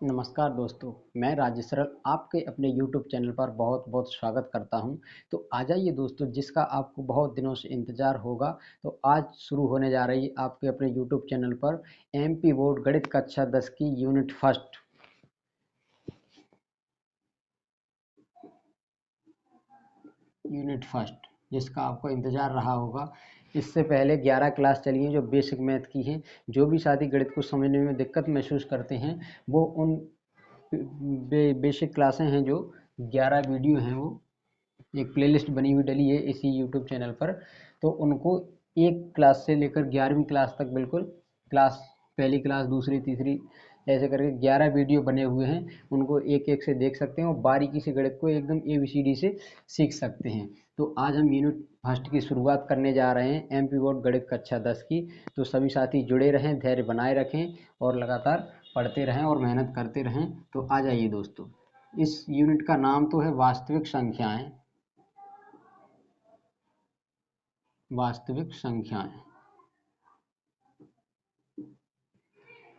नमस्कार दोस्तों, मैं राजेश सरल आपके अपने YouTube चैनल पर बहुत बहुत स्वागत करता हूं। तो आ जाइए दोस्तों, जिसका आपको बहुत दिनों से इंतज़ार होगा, तो आज शुरू होने जा रही है आपके अपने YouTube चैनल पर MP बोर्ड गणित कक्षा 10 की यूनिट फर्स्ट। जिसका आपको इंतज़ार रहा होगा। इससे पहले 11 क्लास चली हैं जो बेसिक मैथ की हैं। जो भी साथी गणित को समझने में दिक्कत महसूस करते हैं, वो उन बेसिक क्लासें हैं जो 11 वीडियो हैं, वो एक प्लेलिस्ट बनी हुई डली है इसी यूट्यूब चैनल पर। तो उनको एक क्लास से लेकर 11वीं क्लास तक बिल्कुल क्लास, पहली क्लास, दूसरी, तीसरी, ऐसे करके 11 वीडियो बने हुए हैं। उनको एक एक से देख सकते हैं और बारीकी से गणित को एकदम ABCD से सीख सकते हैं। तो आज हम यूनिट फर्स्ट की शुरुआत करने जा रहे हैं, MP बोर्ड गणित कक्षा 10 की। तो सभी साथी जुड़े रहें, धैर्य बनाए रखें और लगातार पढ़ते रहें और मेहनत करते रहें। तो आ जाइए दोस्तों, इस यूनिट का नाम तो है वास्तविक संख्याएं। वास्तविक संख्याएं,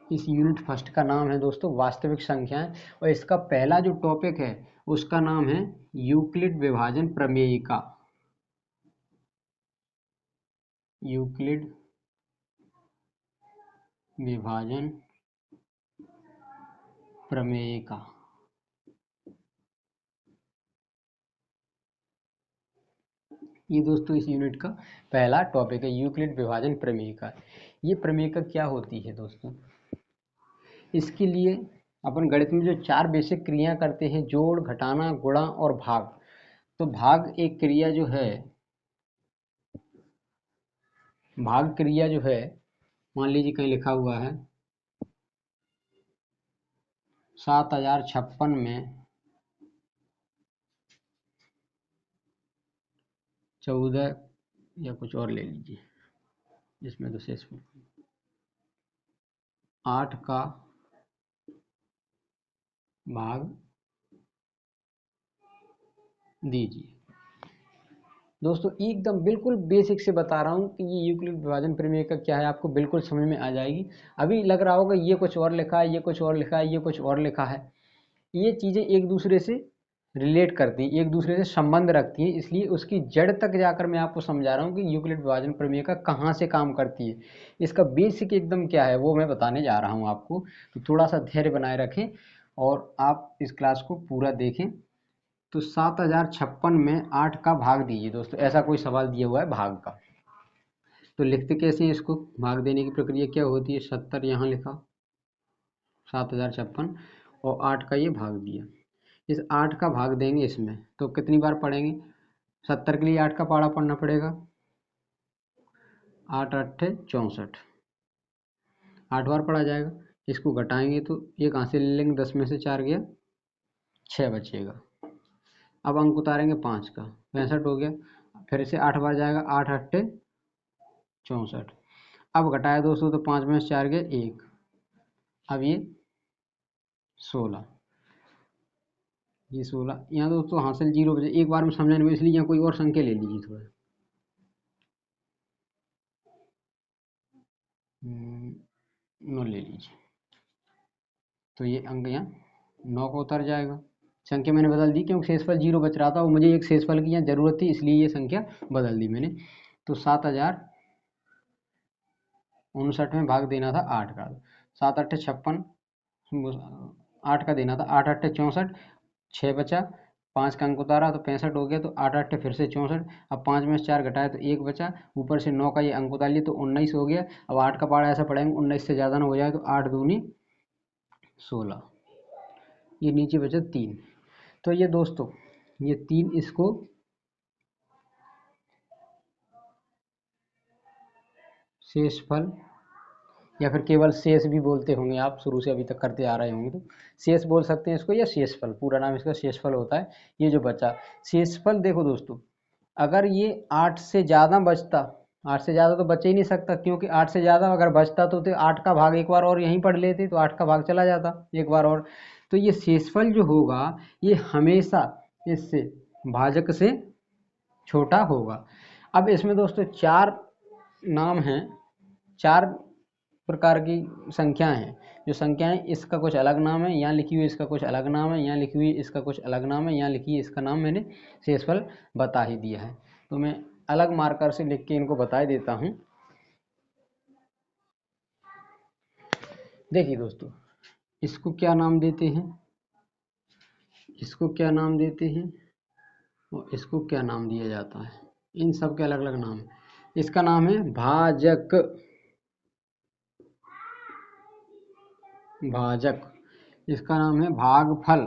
इस यूनिट फर्स्ट का नाम है दोस्तों वास्तविक संख्याएं। और इसका पहला जो टॉपिक है उसका नाम है यूक्लिड विभाजन प्रमेयिका। यूक्लिड विभाजन प्रमेयिका। ये दोस्तों इस यूनिट का पहला टॉपिक है, यूक्लिड विभाजन प्रमेयिका। ये प्रमेयिका क्या होती है दोस्तों? इसके लिए अपन गणित में जो 4 बेसिक क्रिया करते हैं, जोड़, घटाना, गुणा और भाग। तो भाग एक क्रिया जो है, भाग क्रिया जो है, मान लीजिए कहीं लिखा हुआ है 7056 में 14, या कुछ और ले लीजिए जिसमें तो शेष 8 का भाग दीजिए। दोस्तों एकदम बिल्कुल बेसिक से बता रहा हूँ कि ये यूक्लिड विभाजन प्रमेय का क्या है, आपको बिल्कुल समझ में आ जाएगी। अभी लग रहा होगा ये कुछ और लिखा है, ये कुछ और लिखा है, ये कुछ और लिखा है। ये चीज़ें एक दूसरे से रिलेट करती हैं, एक दूसरे से संबंध रखती हैं, इसलिए उसकी जड़ तक जाकर मैं आपको समझा रहा हूँ कि यूक्लिड विभाजन प्रमेय का कहाँ से काम करती है। इसका बेसिक एकदम क्या है वो मैं बताने जा रहा हूँ आपको। तो थोड़ा सा धैर्य बनाए रखें और आप इस क्लास को पूरा देखें। तो 7056 में 8 का भाग दीजिए दोस्तों, ऐसा कोई सवाल दिया हुआ है भाग का। तो लिखते कैसे हैं इसको? भाग देने की प्रक्रिया क्या होती है? 70 यहाँ लिखा, 7056 और 8 का ये भाग दिया। इस 8 का भाग देंगे इसमें, तो कितनी बार पढ़ेंगे? 70 के लिए 8 का पाड़ा पढ़ना पड़ेगा। 8 8 64, 8 बार पढ़ा जाएगा। इसको घटाएंगे तो ये कहाँ से ले लेंगे? 10 में से 4 गया, 6 बचेगा। अब अंक उतारेंगे 5 का, 65 हो गया। फिर इसे 8 बार जाएगा, 8 8 64। अब घटाया दोस्तों तो 5 में से 4 गया 1। अब ये 16, ये 16। यहाँ दोस्तों हासिल 0 बचे, एक बार में समझाने में, इसलिए यहाँ कोई और संख्या ले लीजिए थोड़ा। 9 ले लीजिए, तो ये अंक यहाँ 9 को उतर जाएगा। संख्या मैंने बदल दी क्योंकि शेषफल 0 बच रहा था और मुझे एक शेषफल की यहाँ जरूरत थी, इसलिए ये संख्या बदल दी मैंने। तो 7059 में भाग देना था 8 का, 7 8 56, 8 का देना था, 8 8 64, 6 बचा, 5 का अंक उतारा तो 65 हो गया। तो 8 8 फिर से 64। अब 5 में से 4 घटाया तो 1 बचा, ऊपर से 9 का ये अंक उतार लिया तो 19 हो गया। अब 8 का पारा ऐसा पढ़ेंगे 19 से ज़्यादा ना हो जाए, तो 8 दूनी 16, ये नीचे बचा 3। तो ये दोस्तों ये 3, इसको शेषफल या फिर केवल शेष भी बोलते होंगे आप, शुरू से अभी तक करते आ रहे होंगे तो शेष बोल सकते हैं इसको, या शेषफल, पूरा नाम इसका शेषफल होता है। ये जो बचा शेषफल, देखो दोस्तों, अगर ये 8 से ज़्यादा बचता, 8 से ज़्यादा तो बच ही नहीं सकता, क्योंकि 8 से ज़्यादा अगर बचता तो 8 का भाग एक बार और यहीं पढ़ लेते, तो 8 का भाग चला जाता एक बार और। तो ये शेषफल जो होगा ये हमेशा इससे भाजक से छोटा होगा। अब इसमें दोस्तों 4 नाम हैं, 4 प्रकार की संख्याएं हैं। जो संख्याएं इसका कुछ अलग नाम है, यहाँ लिखी हुई इसका कुछ अलग नाम है, यहाँ लिखी हुई इसका कुछ अलग नाम है, यहाँ लिखी है इसका नाम, मैंने शेषफल बता ही दिया है। तो मैं अलग मार्कर से लिख के इनको बता ही देता हूँ। देखिए दोस्तों, इसको क्या नाम देते हैं, इसको क्या नाम देते हैं और इसको क्या नाम दिया जाता है, इन सब के अलग अलग नाम है। इसका नाम है भाजक, भाजक। इसका नाम है भागफल,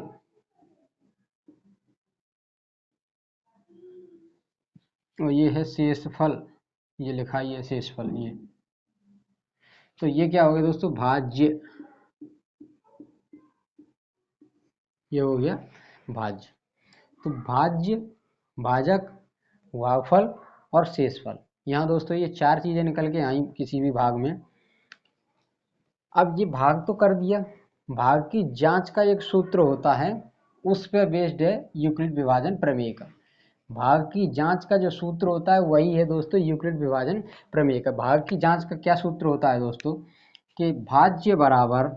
और ये है शेषफल, ये लिखा ही है शेषफल ये। तो ये क्या हो गया दोस्तों, भाज्य, ये हो गया भाज्य। तो भाज्य, भाजक, भागफल और शेषफल, यहाँ दोस्तों ये चार चीजें निकल के आई किसी भी भाग में। अब ये भाग तो कर दिया, भाग की जांच का एक सूत्र होता है, उस पर बेस्ड है यूक्लिड विभाजन प्रमेय का। भाग की जांच का जो सूत्र होता है वही है दोस्तों यूक्लिड विभाजन प्रमेय का। भाग की जांच का क्या सूत्र होता है दोस्तों, कि भाज्य बराबर,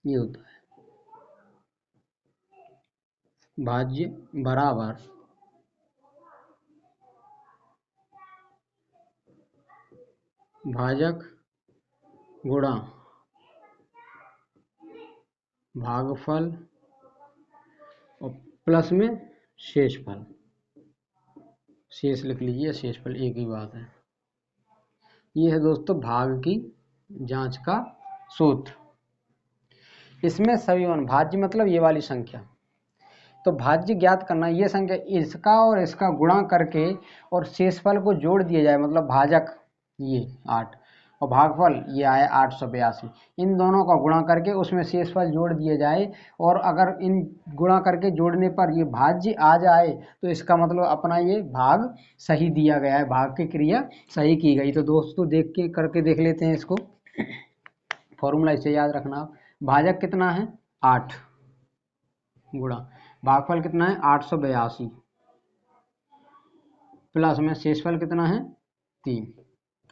ये होता है भाज्य बराबर भाजक गुणा भागफल और प्लस में शेषफल। शेष लिख लीजिए, शेषफल एक ही बात है। ये है दोस्तों भाग की जांच का सूत्र। इसमें सभी मान, भाज्य मतलब ये वाली संख्या, तो भाज्य ज्ञात करना, ये संख्या इसका और इसका गुणा करके और शेषफल को जोड़ दिया जाए, मतलब भाजक ये 8 और भागफल ये आया 882, इन दोनों का गुणा करके उसमें शेषफल जोड़ दिया जाए, और अगर इन गुणा करके जोड़ने पर ये भाज्य आ जाए तो इसका मतलब अपना ये भाग सही दिया गया है, भाग की क्रिया सही की गई। तो दोस्तों देख के करके देख लेते हैं इसको। फॉर्मूला इसे याद रखना, भाजक कितना है 8 गुणा भागफल कितना है 882 प्लस में शेषफल कितना है 3।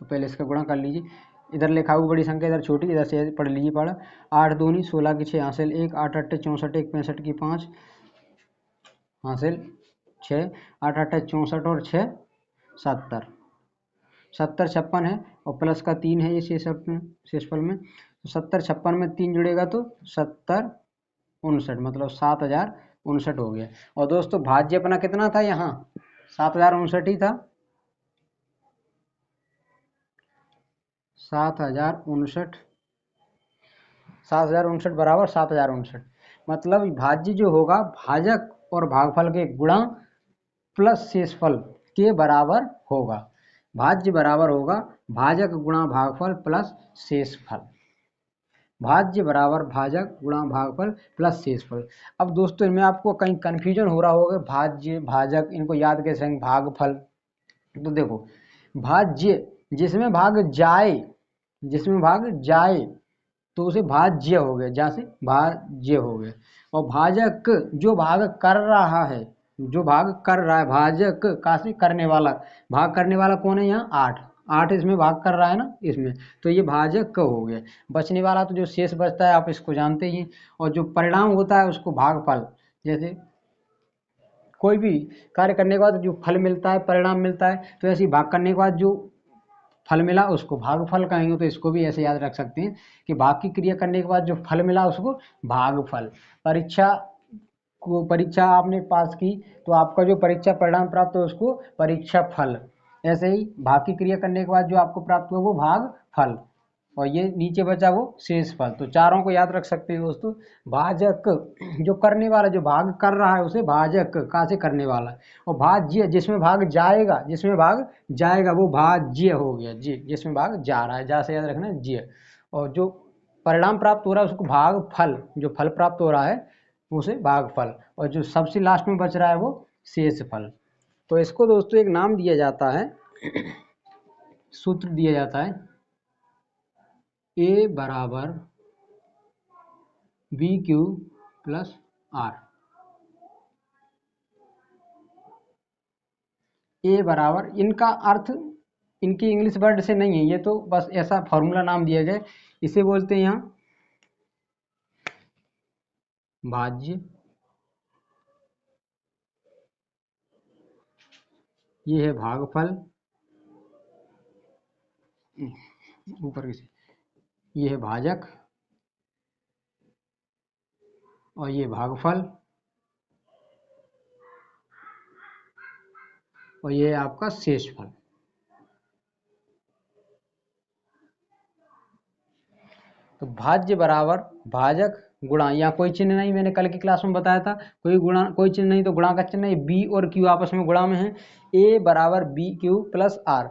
तो पहले इसका गुणा कर लीजिए, इधर लिखा हुआ बड़ी संख्या, इधर छोटी, इधर से पढ़ लीजिए पढ़। 8 दूनी 16 की 6 हासिल 1, 8 अट्ठे 64 1 65 की 5 हासिल 6, 8 अट्ठे 64 और 6 70, 70 56 है और प्लस का 3 है ये शेषफल में। तो 70 56 में 3 जुड़ेगा तो 70 59, मतलब 7059 हो गया। और दोस्तों भाज्य अपना कितना था, यहाँ 7059 ही था, 7059, 7059 बराबर 7059, मतलब भाज्य जो होगा भाजक और भागफल के गुणा प्लस शेषफल के बराबर होगा। भाज्य बराबर होगा भाजक गुणा भागफल प्लस शेषफल, भाज्य बराबर भाजक गुणा भागफल प्लस शेषफल। अब दोस्तों इनमें आपको कहीं कन्फ्यूजन हो रहा होगा, भाज्य भाजक इनको याद कैसे रहेंगे, भागफल। तो देखो भाज्य जिसमें भाग जाए, जिसमें भाग जाए तो उसे भाज्य हो गया, जहाँ से भाज्य हो गया। और भाजक जो भाग कर रहा है, जो भाग कर रहा है, भाजक का से करने वाला, भाग करने वाला कौन है यहाँ 8, 8 इसमें भाग कर रहा है ना इसमें, तो ये भाजक का हो गया। बचने वाला तो जो शेष बचता है आप इसको जानते ही, और जो परिणाम होता है उसको भागफल। जैसे कोई भी कार्य करने के बाद जो फल मिलता है, परिणाम मिलता है, तो ऐसे ही भाग करने के बाद जो फल मिला उसको भागफल कहेंगे। तो इसको भी ऐसे याद रख सकते हैं कि भाग की क्रिया करने के बाद जो फल मिला उसको भागफल। परीक्षा आपने पास की तो आपका जो परीक्षा परिणाम प्राप्त हो उसको परीक्षा फल। ऐसे ही भाग की क्रिया करने के बाद जो आपको प्राप्त हुआ वो भाग फल, और ये नीचे बचा वो शेष फल। तो चारों को याद रख सकते हैं दोस्तों। भाजक जो करने वाला, जो भाग कर रहा है उसे भाजक कहाँ से करने वाला, और भाज्य जिसमें भाग जाएगा, जिसमें भाग जाएगा वो भाज्य हो गया, जी जिसमें भाग जा रहा है, जा से याद रखना ज्य। और जो परिणाम प्राप्त हो रहा है उसको भाग फल, जो फल प्राप्त हो रहा है उसे भागफल, और जो सबसे लास्ट में बच रहा है वो शेष फल। तो इसको दोस्तों एक नाम दिया जाता है, सूत्र दिया जाता है, ए बराबर बी क्यू प्लस आर। ए बराबर, इनका अर्थ इनकी इंग्लिश वर्ड से नहीं है, ये तो बस ऐसा फॉर्मूला नाम दिया गया है। इसे बोलते हैं यहाँ भाज्य, ये है भागफल, ऊपर की, ये है भाजक और ये भागफल और ये है आपका शेषफल। तो भाज्य बराबर भाजक गुणा, यहाँ कोई चिन्ह नहीं, मैंने कल की क्लास में बताया था, कोई गुणा कोई चिन्ह नहीं, तो गुणा का चिन्ह नहीं, बी और क्यू आपस में गुणा में है, ए बराबर बी क्यू प्लस आर।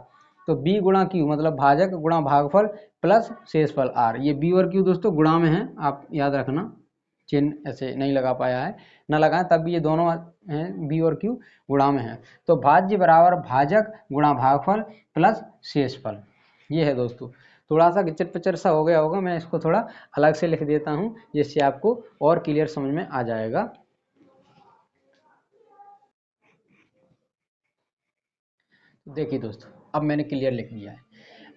तो बी गुणा क्यू मतलब भाजक गुणा भागफल प्लस शेषफल आर। ये बी और क्यू दोस्तों गुणा में है, आप याद रखना, चिन्ह ऐसे नहीं लगा पाया है, ना लगाएं, तब भी ये दोनों हैं बी और क्यू गुणा में है। तो भाज्य बराबर भाजक गुणा भागफल प्लस शेषफल, ये है दोस्तों। थोड़ा सा गिचर पिचर सा हो गया होगा, मैं इसको थोड़ा अलग से लिख देता हूँ जिससे आपको और क्लियर समझ में आ जाएगा। देखिए दोस्तों, अब मैंने क्लियर लिख दिया है।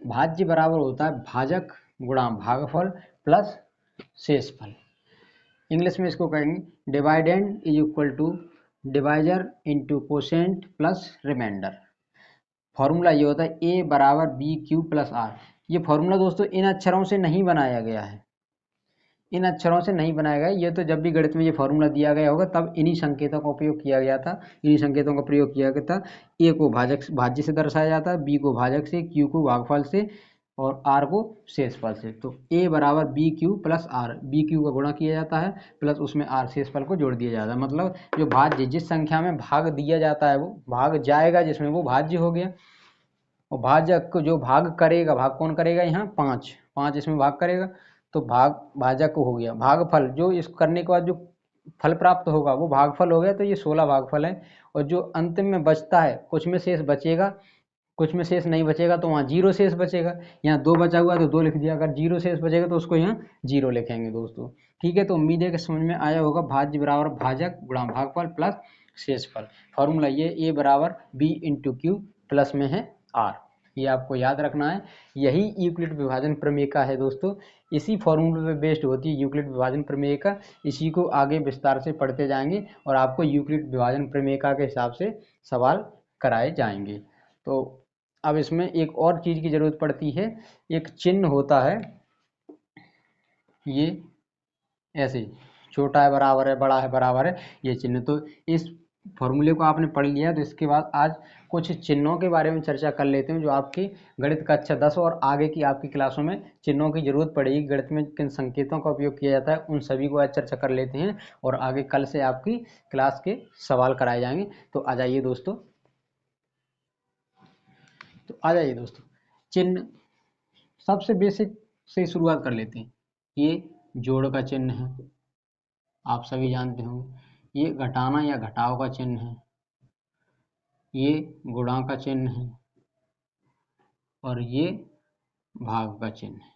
भाज्य बराबर होता है भाजक गुणा भागफल प्लस शेषफल। इंग्लिश में इसको कहेंगे dividend is equal to divisor into quotient plus remainder. Formula ये होता है ए बराबर बी क्यू प्लस आर। ये फॉर्मूला दोस्तों इन अक्षरों से नहीं बनाया गया है, इन अक्षरों से नहीं बनाया गया। ये तो जब भी गणित में ये फॉर्मूला दिया गया होगा तब इन्हीं संकेतों का उपयोग किया गया था, इन्हीं संकेतों का प्रयोग किया गया था। ए को भाजक भाज्य से दर्शाया जाता है, बी को भाजक से, क्यू को भागफल से और आर को शेषफल से। तो ए बराबर B Q plus R, B Q का गुणा किया जाता है प्लस उसमें आर शेषफल को जोड़ दिया जाता है। मतलब जो भाज्य जिस संख्या में भाग दिया जाता है वो भाग जाएगा जिसमें, वो भाज्य हो गया। और भाजक को जो भाग करेगा, भाग कौन करेगा, यहाँ पाँच पाँच इसमें भाग करेगा तो भाग भाजक हो गया। भागफल जो इस करने के बाद जो फल प्राप्त होगा वो भागफल हो गया, तो ये 16 भागफल है। और जो अंतिम में बचता है, कुछ में शेष बचेगा, कुछ में शेष नहीं बचेगा तो वहाँ जीरो शेष बचेगा। यहाँ दो बचा हुआ है तो दो लिख दिया, अगर जीरो शेष बचेगा तो उसको यहाँ जीरो लिखेंगे दोस्तों। ठीक है, तो उम्मीद है कि समझ में आया होगा। भाज्य बराबर भाजक गुणा भागफल प्लस शेषफल। फॉर्मूला ये ए बराबर बी इंटू क्यू प्लस में है आर, ये आपको याद रखना है। यही यूक्लिड विभाजन प्रमेय है दोस्तों, इसी फॉर्मूले पे बेस्ड होती है यूक्लिड विभाजन प्रमेय। इसी को आगे विस्तार से पढ़ते जाएंगे और आपको यूक्लिड विभाजन प्रमेय के हिसाब से सवाल कराए जाएंगे। तो अब इसमें एक और चीज़ की ज़रूरत पड़ती है, एक चिन्ह होता है, ये ऐसे छोटा है बराबर है, बड़ा है बराबर है, ये चिन्ह। तो इस फॉर्मूले को आपने पढ़ लिया, तो इसके बाद आज कुछ चिन्हों के बारे में चर्चा कर लेते हैं जो आपकी गणित कक्षा 10 और आगे की आपकी क्लासों में चिन्हों की जरूरत पड़ेगी। गणित में किन संकेतों का उपयोग किया जाता है उन सभी को आज चर्चा कर लेते हैं और आगे कल से आपकी क्लास के सवाल कराए जाएंगे। तो आ जाइए दोस्तों, तो आ जाइए दोस्तों, चिन्ह सबसे बेसिक से शुरुआत कर लेते हैं। ये जोड़ का चिन्ह है, आप सभी जानते होंगे। ये घटाना या घटाव का चिन्ह है, ये गुणा का चिन्ह है और ये भाग का चिन्ह है।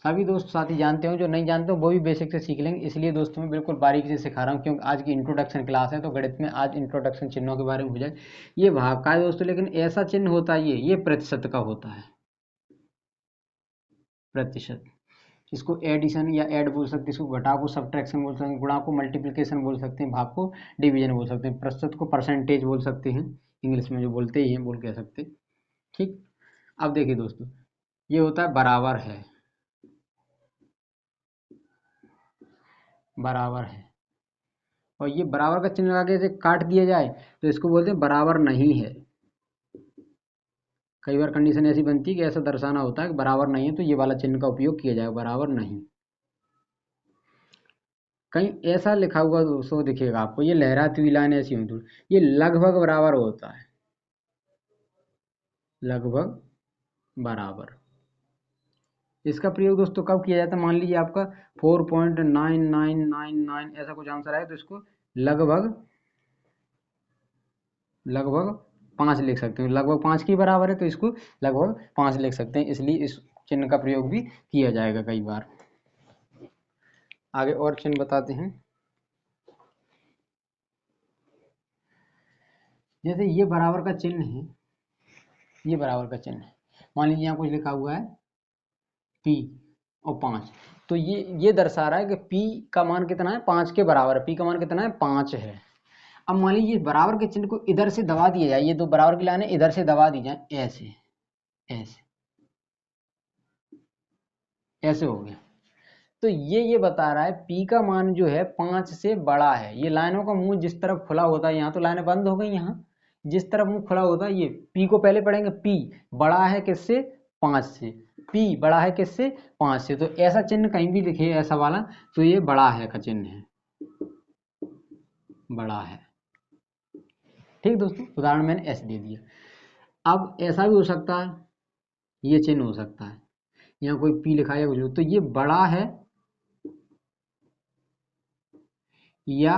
सभी दोस्त साथी जानते हो, जो नहीं जानते हो वो भी बेसिक से सीख लेंगे। इसलिए दोस्तों मैं बिल्कुल बारीकी से सिखा रहा हूँ क्योंकि आज की इंट्रोडक्शन क्लास है, तो गणित में आज इंट्रोडक्शन चिन्हों के बारे में हो जाए। ये भाग का है दोस्तों, लेकिन ऐसा चिन्ह होता है, ये प्रतिशत का होता है, प्रतिशत। इसको एडिशन या ऐड बोल सकते हैं, इसको घटाव को सब्ट्रैक्शन बोल सकते हैं, गुणा को मल्टीप्लिकेशन बोल सकते हैं, भाग को डिवीजन बोल सकते हैं, प्रतिशत को परसेंटेज बोल सकते हैं, इंग्लिश में जो बोलते ही हैं बोल कह सकते हैं। ठीक, अब देखिए दोस्तों, ये होता है बराबर है, बराबर है। और ये बराबर का चिन्ह लगा के इसे काट दिया जाए तो इसको बोलते हैं बराबर नहीं है। कई बार कंडीशन ऐसी बनती है कि ऐसा दर्शाना होता है कि बराबर नहीं है, तो ये वाला चिन्ह का उपयोग किया जाए, बराबर नहीं। कहीं ऐसा लिखा हुआ दोस्तों दिखेगा आपको, ये लहराती हुई लाइन ऐसी होती है, ये लगभग बराबर होता है, लगभग बराबर। इसका प्रयोग दोस्तों कब किया जाता है, मान लीजिए आपका 4.9999 ऐसा कुछ आंसर आए तो इसको लगभग लगभग 5 लिख सकते हैं, लगभग 5 के बराबर है तो इसको लगभग 5 लिख सकते हैं। इसलिए इस चिन्ह का प्रयोग भी किया जाएगा कई बार। आगे और चिन्ह बताते हैं, जैसे ये बराबर का चिन्ह है, ये बराबर का चिन्ह है। मान लीजिए यहाँ कुछ लिखा हुआ है P और 5, तो ये दर्शा रहा है कि P का मान कितना है, 5 के बराबर है। P का मान कितना है, 5 है। अब मान लीजिए बराबर के चिन्ह को इधर से दबा दिया जाए, ये दो बराबर की लाइनें इधर से दबा दी जाए, ऐसे ऐसे ऐसे हो गया। तो ये बता रहा है P का मान जो है 5 से बड़ा है। ये लाइनों का मुंह जिस तरफ खुला होता है, यहाँ तो लाइनें बंद हो गई, यहाँ जिस तरफ मुंह खुला होता है, ये P को पहले पढ़ेंगे। P बड़ा है किससे, 5 से। P बड़ा है किससे, 5 से। तो ऐसा चिन्ह कहीं भी दिखे ऐसा वाला, तो ये बड़ा है का चिन्ह है, बड़ा है। ठीक दोस्तों, उदाहरण मैंने ऐसे दे दिया। अब ऐसा भी हो सकता है, ये चिन्ह हो सकता है, यहाँ कोई P लिखा है कुछ, तो ये बड़ा है या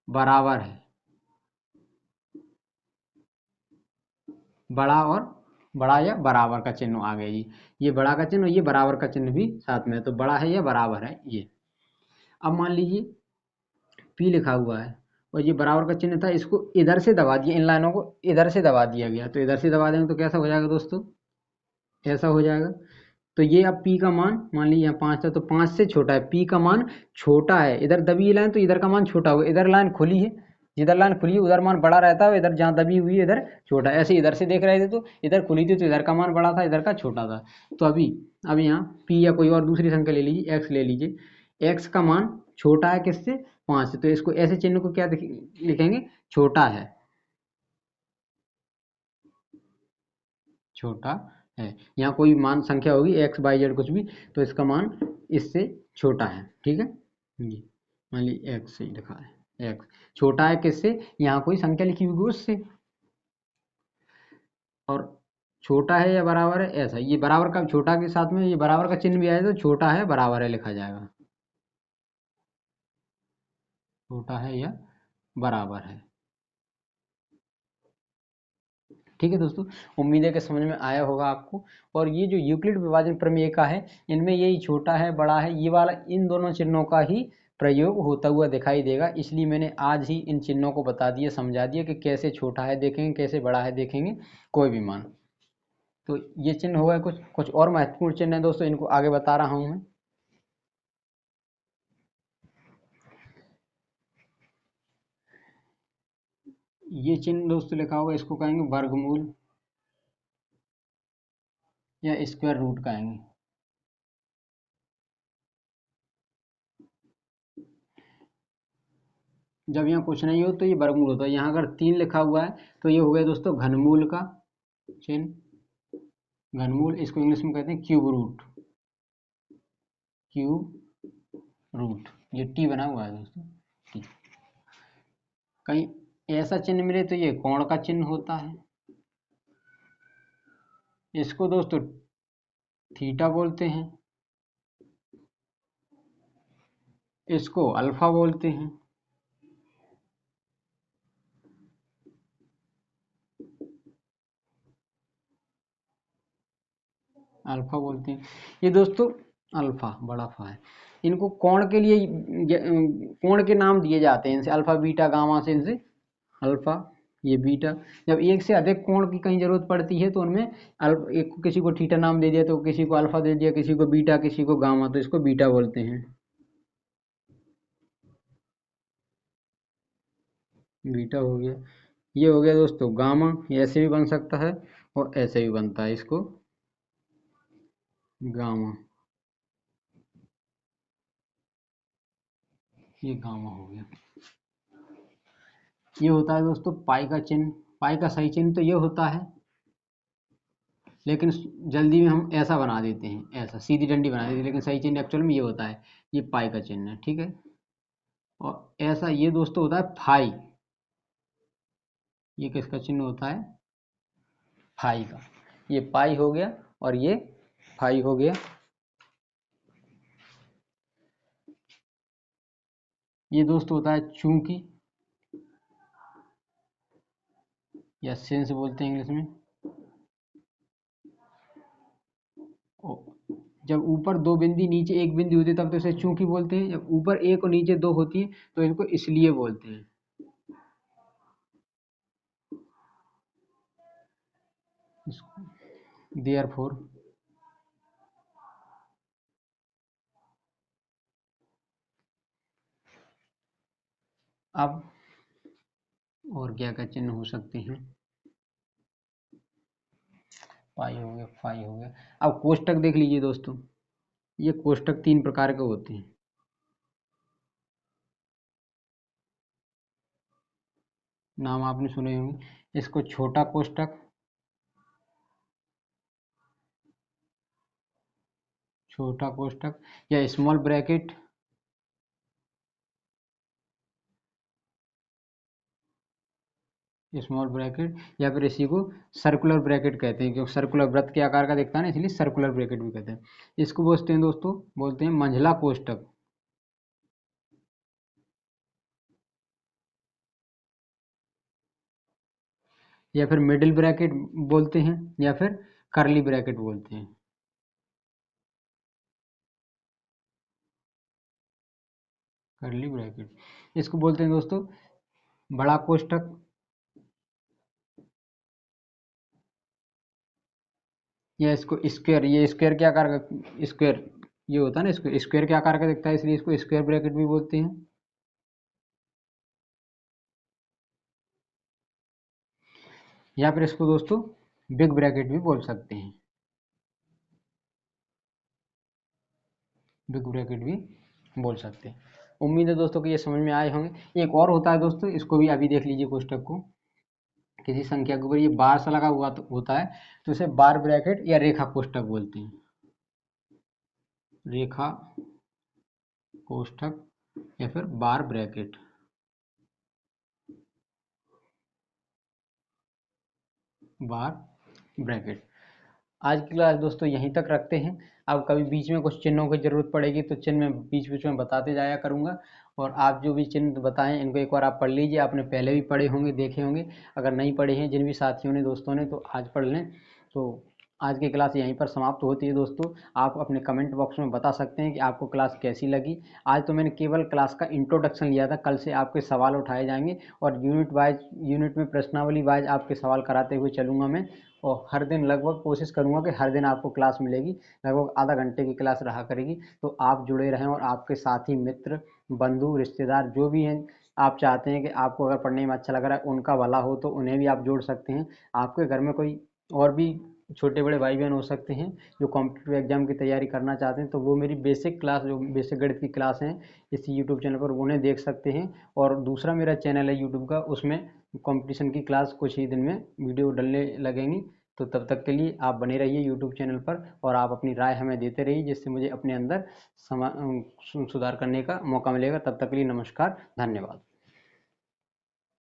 बराबर है, बड़ा और बड़ा या बराबर का चिन्ह आ गया जी। ये बड़ा का चिन्ह और ये बराबर का चिन्ह भी साथ में है, तो बड़ा है या बराबर है ये। अब मान लीजिए P लिखा हुआ है और ये बराबर का चिन्ह था, इसको इधर से दबा दिया, इन लाइनों को इधर से दबा दिया गया। तो इधर से दबा देंगे तो कैसा हो जाएगा दोस्तों, ऐसा हो जाएगा। तो ये अब P का मान लीजिए यहाँ 5 था, तो 5 से छोटा है, P का मान छोटा है। इधर दबी लाइन तो इधर का मान छोटा होगा, इधर लाइन खुली है, जिधर लाइन खुली है उधर मान बड़ा रहता है, इधर जहाँ दबी हुई है इधर छोटा। ऐसे इधर से देख रहे थे तो इधर खुली थी तो इधर का मान बड़ा था, इधर का छोटा था। तो अब यहाँ P या कोई और दूसरी संख्या ले लीजिए, X ले लीजिए, X का मान छोटा है किससे, 5 से। तो इसको ऐसे चिन्ह को क्या लिखेंगे, छोटा है, छोटा है। यहाँ कोई मान संख्या होगी एक्स वाई जेड कुछ भी, तो इसका मान इससे छोटा है। ठीक है जी, मान लीजिए एक्स से लिखा है, एक्स छोटा है किससे, यहाँ कोई संख्या लिखी हुई उससे। और छोटा है या बराबर है, ऐसा। ये बराबर का, छोटा के साथ में ये बराबर का चिन्ह भी आया तो छोटा है बराबर है लिखा जाएगा, छोटा है या बराबर है। ठीक है दोस्तों, उम्मीद है कि समझ में आया होगा आपको। और ये जो यूक्लिड विभाजन प्रमेय का है, इनमें यही छोटा है बड़ा है ये वाला, इन दोनों चिन्हों का ही प्रयोग होता हुआ दिखाई देगा। इसलिए मैंने आज ही इन चिन्हों को बता दिया, समझा दिया कि कैसे छोटा है देखेंगे, कैसे बड़ा है देखेंगे, कोई भी मान। तो ये चिन्ह हो गए कुछ कुछ और महत्वपूर्ण चिन्ह है दोस्तों, इनको आगे बता रहा हूँ मैं। ये चिन्ह दोस्तों लिखा होगा, इसको कहेंगे वर्गमूल या स्क्वायर रूट कहेंगे। जब यहाँ कुछ नहीं हो तो ये वर्गमूल होता है। यहाँ अगर 3 लिखा हुआ है तो ये हो गया दोस्तों घनमूल का चिन्ह, घनमूल। इसको इंग्लिश में कहते हैं क्यूब रूट, क्यूब रूट। ये टी बना हुआ है दोस्तों, टी। कहीं ऐसा चिन्ह मिले तो ये कोण का चिन्ह होता है। इसको दोस्तों थीटा बोलते हैं, इसको अल्फा बोलते हैं। अल्फा बोलते हैं ये दोस्तों, अल्फा बड़ा फा है। इनको कोण के लिए कोण के नाम दिए जाते हैं, इनसे अल्फा बीटा गामा से, इनसे अल्फा ये बीटा। जब एक से अधिक कोण की कहीं जरूरत पड़ती है तो उनमें एक को किसी को थीटा नाम दे दिया, तो किसी को अल्फा दे दिया, किसी को बीटा, किसी को गामा, तो इसको बीटा बोलते हैं, बीटा हो गया। ये हो गया दोस्तों गामा, ये ऐसे भी बन सकता है और ऐसे भी बनता है, इसको गामा, ये गामा हो गया। ये होता है दोस्तों पाई का चिन्ह। पाई का सही चिन्ह तो ये होता है, लेकिन जल्दी में हम ऐसा बना देते हैं, ऐसा सीधी डंडी बना देते हैं, लेकिन सही चिन्ह एक्चुअल में ये होता है, ये पाई का चिन्ह है। ठीक है, और ऐसा ये दोस्तों होता है फाई। ये किसका चिन्ह होता है, फाई का। ये पाई हो गया और ये फाई हो गया। ये दोस्तों होता है चूंकि या सिंस बोलते हैं इंग्लिश में। जब ऊपर 2 बिंदी नीचे 1 बिंदी होती है तब तो इसे चूंकि बोलते हैं, जब ऊपर 1 और नीचे 2 होती है तो इनको इसलिए बोलते हैं। देयरफॉर अब और क्या क्या चिन्ह हो सकते हैं, पाई हो गया, फाई हो गया। अब कोष्टक देख लीजिए दोस्तों, ये कोष्टक तीन प्रकार के होते हैं। नाम आपने सुने होंगे, इसको छोटा कोष्टक, छोटा कोष्टक या स्मॉल ब्रैकेट, स्मॉल ब्रैकेट, या फिर इसी को सर्कुलर ब्रैकेट कहते हैं, क्योंकि सर्कुलर वृत्त के आकार का दिखता है ना, इसलिए सर्कुलर ब्रैकेट भी कहते हैं। इसको बोलते हैं दोस्तों, बोलते हैं मंझला कोष्टक, या फिर मिडिल ब्रैकेट बोलते हैं, या फिर करली ब्रैकेट बोलते हैं। करली ब्रैकेट इसको बोलते हैं दोस्तों बड़ा कोष्टक, या इसको स्क्वायर, ये स्क्वायर के आकार का, स्क्वायर ये होता है ना, इसको स्क्वायर के आकार का दिखता है, इसलिए इसको स्क्वायर ब्रैकेट भी बोलते हैं। या फिर इसको दोस्तों बिग ब्रैकेट भी बोल सकते हैं, बिग ब्रैकेट भी बोल सकते हैं। उम्मीद है दोस्तों कि ये समझ में आए होंगे। एक और होता है दोस्तों, इसको भी अभी देख लीजिए कोष्टक को, किसी संख्या के ऊपर ये बार सा लगा हुआ होता है, तो इसे बार ब्रैकेट या रेखा कोष्टक बोलते हैं, रेखा कोष्ठक या फिर बार ब्रैकेट। बार ब्रैकेट। आज की क्लास दोस्तों यहीं तक रखते हैं। अब कभी बीच में कुछ चिन्हों की जरूरत पड़ेगी तो चिन्ह मैं बीच बीच में बताते जाया करूंगा, और आप जो भी चिन्ह बताएं इनको एक बार आप पढ़ लीजिए, आपने पहले भी पढ़े होंगे, देखे होंगे। अगर नहीं पढ़े हैं जिन भी साथियों ने, दोस्तों ने, तो आज पढ़ लें। तो आज की क्लास यहीं पर समाप्त होती है दोस्तों। आप अपने कमेंट बॉक्स में बता सकते हैं कि आपको क्लास कैसी लगी। आज तो मैंने केवल क्लास का इंट्रोडक्शन लिया था, कल से आपके सवाल उठाए जाएंगे और यूनिट में प्रश्नावली वाइज आपके सवाल कराते हुए चलूँगा मैं। और हर दिन लगभग कोशिश करूँगा कि हर दिन आपको क्लास मिलेगी, लगभग आधा घंटे की क्लास रहा करेगी। तो आप जुड़े रहें और आपके साथी, मित्र, बंधु, रिश्तेदार जो भी हैं, आप चाहते हैं कि आपको अगर पढ़ने में अच्छा लग रहा है, उनका भला हो, तो उन्हें भी आप जोड़ सकते हैं। आपके घर में कोई और भी छोटे बड़े भाई बहन हो सकते हैं जो कॉम्पिटिटिव एग्जाम की तैयारी करना चाहते हैं, तो वो मेरी बेसिक क्लास, जो बेसिक गणित की क्लास हैं इस यूट्यूब चैनल पर, उन्हें देख सकते हैं। और दूसरा मेरा चैनल है यूट्यूब का, उसमें कंपटीशन की क्लास कुछ ही दिन में वीडियो डलने लगेंगी। तो तब तक के लिए आप बने रहिए यूट्यूब चैनल पर, और आप अपनी राय हमें देते रहिए, जिससे मुझे अपने अंदर सुधार करने का मौका मिलेगा। तब तक के लिए नमस्कार, धन्यवाद।